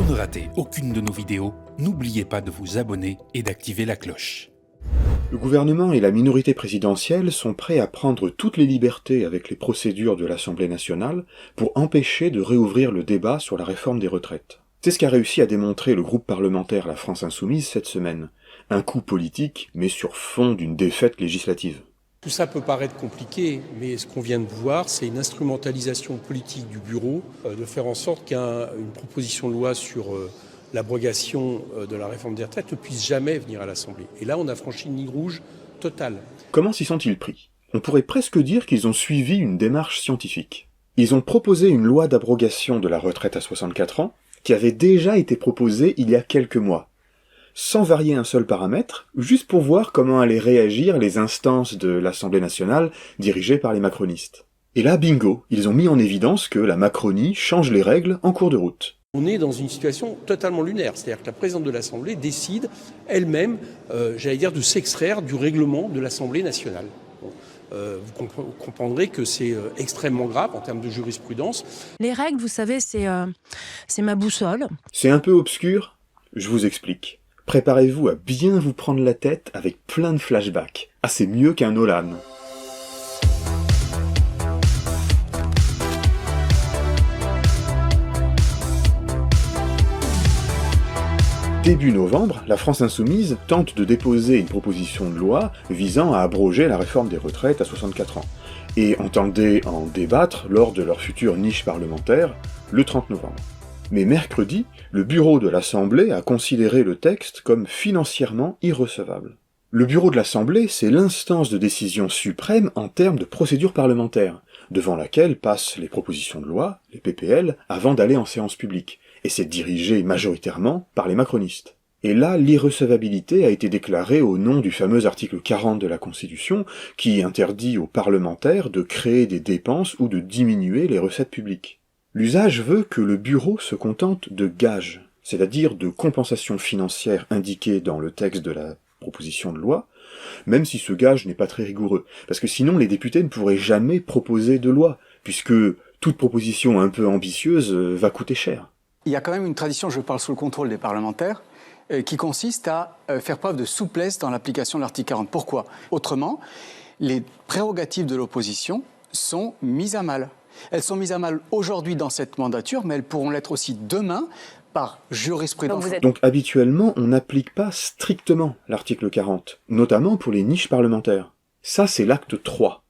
ne ratez aucune de nos vidéos, n'oubliez pas de vous abonner et d'activer la cloche. Le gouvernement et la minorité présidentielle sont prêts à prendre toutes les libertés avec les procédures de l'Assemblée nationale pour empêcher de réouvrir le débat sur la réforme des retraites. C'est ce qu'a réussi à démontrer le groupe parlementaire La France Insoumise cette semaine. Un coup politique, mais sur fond d'une défaite législative. Tout ça peut paraître compliqué, mais ce qu'on vient de voir, c'est une instrumentalisation politique du bureau, de faire en sorte qu'une proposition de loi sur l'abrogation de la réforme des retraites ne puisse jamais venir à l'Assemblée. Et là, on a franchi une ligne rouge totale. Comment s'y sont-ils pris? On pourrait presque dire qu'ils ont suivi une démarche scientifique. Ils ont proposé une loi d'abrogation de la retraite à 64 ans, qui avait déjà été proposée il y a quelques mois, sans varier un seul paramètre, juste pour voir comment allaient réagir les instances de l'Assemblée nationale dirigées par les macronistes. Et là, bingo, ils ont mis en évidence que la Macronie change les règles en cours de route. On est dans une situation totalement lunaire, c'est-à-dire que la présidente de l'Assemblée décide elle-même, de s'extraire du règlement de l'Assemblée nationale. Vous comprendrez que c'est extrêmement grave en termes de jurisprudence. Les règles, vous savez, c'est ma boussole. C'est un peu obscur? Je vous explique. Préparez-vous à bien vous prendre la tête avec plein de flashbacks. Ah, c'est mieux qu'un Nolan. Début novembre, la France Insoumise tente de déposer une proposition de loi visant à abroger la réforme des retraites à 64 ans, et entendait en débattre lors de leur future niche parlementaire, le 30 novembre. Mais mercredi, le bureau de l'Assemblée a considéré le texte comme financièrement irrecevable. Le bureau de l'Assemblée, c'est l'instance de décision suprême en termes de procédure parlementaire, devant laquelle passent les propositions de loi, les PPL, avant d'aller en séance publique, et c'est dirigé majoritairement par les macronistes. Et là, l'irrecevabilité a été déclarée au nom du fameux article 40 de la Constitution, qui interdit aux parlementaires de créer des dépenses ou de diminuer les recettes publiques. L'usage veut que le bureau se contente de gages, c'est-à-dire de compensations financières indiquées dans le texte de la proposition de loi, même si ce gage n'est pas très rigoureux, parce que sinon les députés ne pourraient jamais proposer de loi, puisque toute proposition un peu ambitieuse va coûter cher. Il y a quand même une tradition, je parle sous le contrôle des parlementaires, qui consiste à faire preuve de souplesse dans l'application de l'article 40. Pourquoi? Autrement, les prérogatives de l'opposition sont mises à mal. Elles sont mises à mal aujourd'hui dans cette mandature, mais elles pourront l'être aussi demain par jurisprudence. Donc habituellement, on n'applique pas strictement l'article 40, notamment pour les niches parlementaires. Ça, c'est l'acte 3.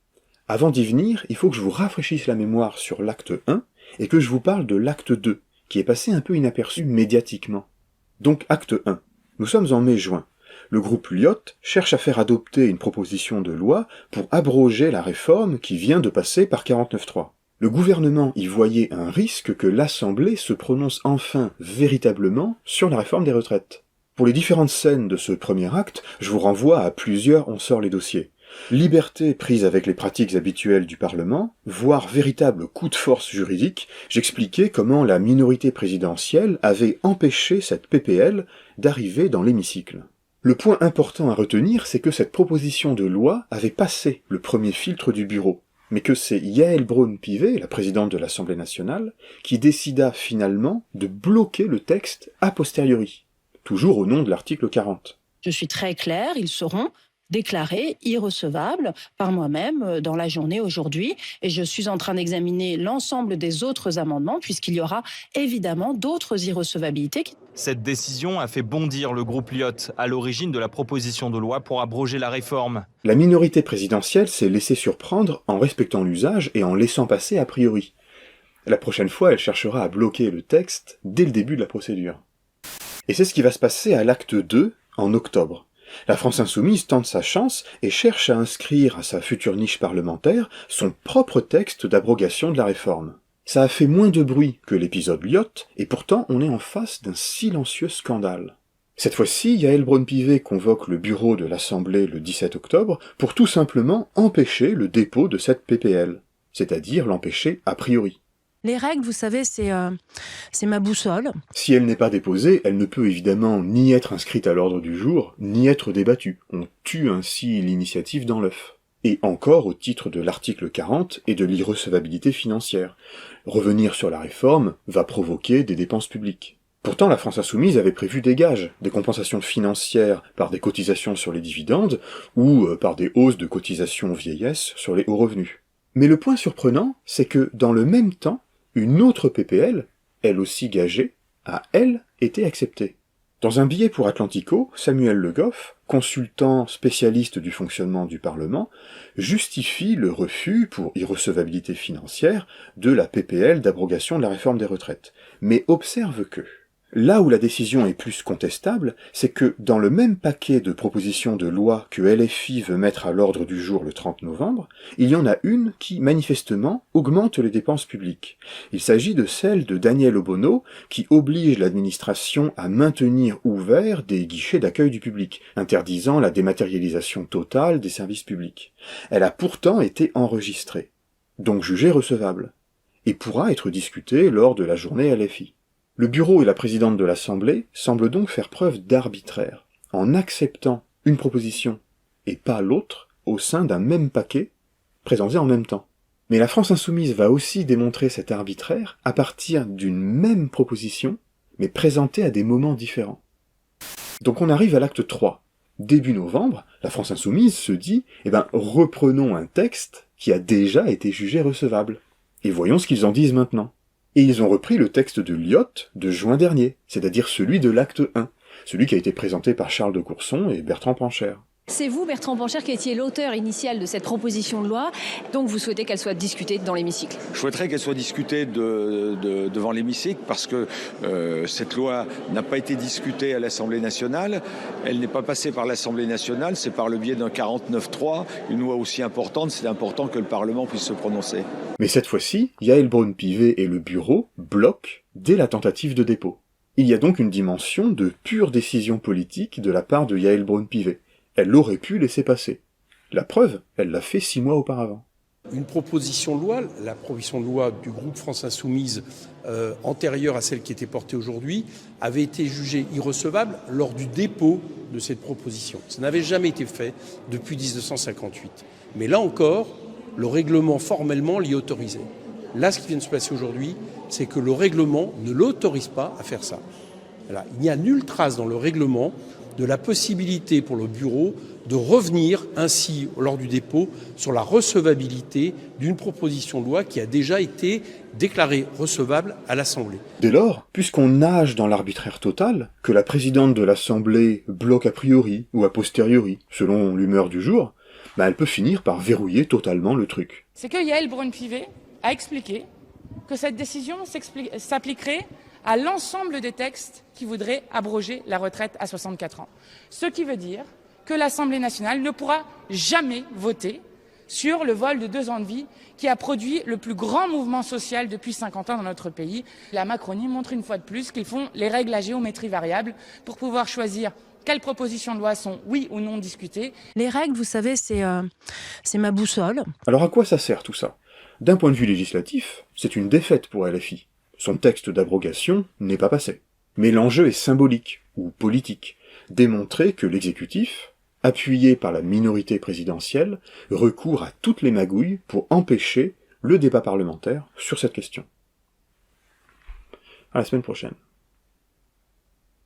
Avant d'y venir, il faut que je vous rafraîchisse la mémoire sur l'acte 1 et que je vous parle de l'acte 2, qui est passé un peu inaperçu médiatiquement. Donc acte 1. Nous sommes en mai-juin. Le groupe Lyotte cherche à faire adopter une proposition de loi pour abroger la réforme qui vient de passer par 49.3. Le gouvernement y voyait un risque que l'Assemblée se prononce enfin véritablement sur la réforme des retraites. Pour les différentes scènes de ce premier acte, je vous renvoie à plusieurs On sort les dossiers. Liberté prise avec les pratiques habituelles du Parlement, voire véritable coup de force juridique, j'expliquais comment la minorité présidentielle avait empêché cette PPL d'arriver dans l'hémicycle. Le point important à retenir, c'est que cette proposition de loi avait passé le premier filtre du bureau, mais que c'est Yaël Braun-Pivet, la présidente de l'Assemblée nationale, qui décida finalement de bloquer le texte a posteriori, toujours au nom de l'article 40. Je suis très claire, ils seront déclarés irrecevables par moi-même dans la journée aujourd'hui, et je suis en train d'examiner l'ensemble des autres amendements, puisqu'il y aura évidemment d'autres irrecevabilités. Cette décision a fait bondir le groupe Lyotte, à l'origine de la proposition de loi pour abroger la réforme. La minorité présidentielle s'est laissée surprendre en respectant l'usage et en laissant passer a priori. La prochaine fois, elle cherchera à bloquer le texte dès le début de la procédure. Et c'est ce qui va se passer à l'acte 2, en octobre. La France Insoumise tente sa chance et cherche à inscrire à sa future niche parlementaire son propre texte d'abrogation de la réforme. Ça a fait moins de bruit que l'épisode Lyotte, et pourtant on est en face d'un silencieux scandale. Cette fois-ci, Yaël Braun-Pivet convoque le bureau de l'Assemblée le 17 octobre pour tout simplement empêcher le dépôt de cette PPL, c'est-à-dire l'empêcher a priori. Les règles, vous savez, c'est ma boussole. Si elle n'est pas déposée, elle ne peut évidemment ni être inscrite à l'ordre du jour, ni être débattue. On tue ainsi l'initiative dans l'œuf. Et encore au titre de l'article 40 et de l'irrecevabilité financière. Revenir sur la réforme va provoquer des dépenses publiques. Pourtant, la France insoumise avait prévu des gages, des compensations financières par des cotisations sur les dividendes ou par des hausses de cotisations vieillesse sur les hauts revenus. Mais le point surprenant, c'est que dans le même temps, une autre PPL, elle aussi gagée, a elle été acceptée. Dans un billet pour Atlantico, Samuel Le Goff, consultant spécialiste du fonctionnement du Parlement, justifie le refus pour irrecevabilité financière de la PPL d'abrogation de la réforme des retraites, mais observe que là où la décision est plus contestable, c'est que dans le même paquet de propositions de loi que LFI veut mettre à l'ordre du jour le 30 novembre, il y en a une qui, manifestement, augmente les dépenses publiques. Il s'agit de celle de Daniel Obono, qui oblige l'administration à maintenir ouverts des guichets d'accueil du public, interdisant la dématérialisation totale des services publics. Elle a pourtant été enregistrée, donc jugée recevable, et pourra être discutée lors de la journée LFI. Le bureau et la présidente de l'Assemblée semblent donc faire preuve d'arbitraire, en acceptant une proposition et pas l'autre au sein d'un même paquet, présenté en même temps. Mais la France insoumise va aussi démontrer cet arbitraire à partir d'une même proposition, mais présentée à des moments différents. Donc on arrive à l'acte 3. Début novembre, la France insoumise se dit « reprenons un texte qui a déjà été jugé recevable, et voyons ce qu'ils en disent maintenant ». Et ils ont repris le texte de Lyotte de juin dernier, c'est-à-dire celui de l'acte 1, celui qui a été présenté par Charles de Courson et Bertrand Pancher. C'est vous, Bertrand Pancher, qui étiez l'auteur initial de cette proposition de loi, donc vous souhaitez qu'elle soit discutée dans l'hémicycle? Je souhaiterais qu'elle soit discutée devant l'hémicycle parce que cette loi n'a pas été discutée à l'Assemblée nationale, elle n'est pas passée par l'Assemblée nationale, c'est par le biais d'un 49.3, une loi aussi importante, c'est important que le Parlement puisse se prononcer. Mais cette fois-ci, Yaël Braun-Pivet et le bureau bloquent dès la tentative de dépôt. Il y a donc une dimension de pure décision politique de la part de Yaël Braun-Pivet. Elle aurait pu laisser passer. La preuve, elle l'a fait 6 mois auparavant. Une proposition de loi, la proposition de loi du groupe France Insoumise, antérieure à celle qui était portée aujourd'hui, avait été jugée irrecevable lors du dépôt de cette proposition. Ça n'avait jamais été fait depuis 1958. Mais là encore, le règlement formellement l'y autorisait. Là, ce qui vient de se passer aujourd'hui, c'est que le règlement ne l'autorise pas à faire ça. Voilà. Il n'y a nulle trace dans le règlement de la possibilité pour le bureau de revenir ainsi, lors du dépôt, sur la recevabilité d'une proposition de loi qui a déjà été déclarée recevable à l'Assemblée. Dès lors, puisqu'on nage dans l'arbitraire total, que la présidente de l'Assemblée bloque a priori ou a posteriori, selon l'humeur du jour, elle peut finir par verrouiller totalement le truc. C'est que Yaël Braun-Pivet a expliqué que cette décision s'appliquerait à l'ensemble des textes qui voudraient abroger la retraite à 64 ans. Ce qui veut dire que l'Assemblée nationale ne pourra jamais voter sur le vol de 2 ans de vie qui a produit le plus grand mouvement social depuis 50 ans dans notre pays. La Macronie montre une fois de plus qu'ils font les règles à géométrie variable pour pouvoir choisir quelles propositions de loi sont oui ou non discutées. Les règles, vous savez, c'est ma boussole. Alors à quoi ça sert tout ça? D'un point de vue législatif, c'est une défaite pour LFI. Son texte d'abrogation n'est pas passé. Mais l'enjeu est symbolique, ou politique, démontrer que l'exécutif, appuyé par la minorité présidentielle, recourt à toutes les magouilles pour empêcher le débat parlementaire sur cette question. À la semaine prochaine.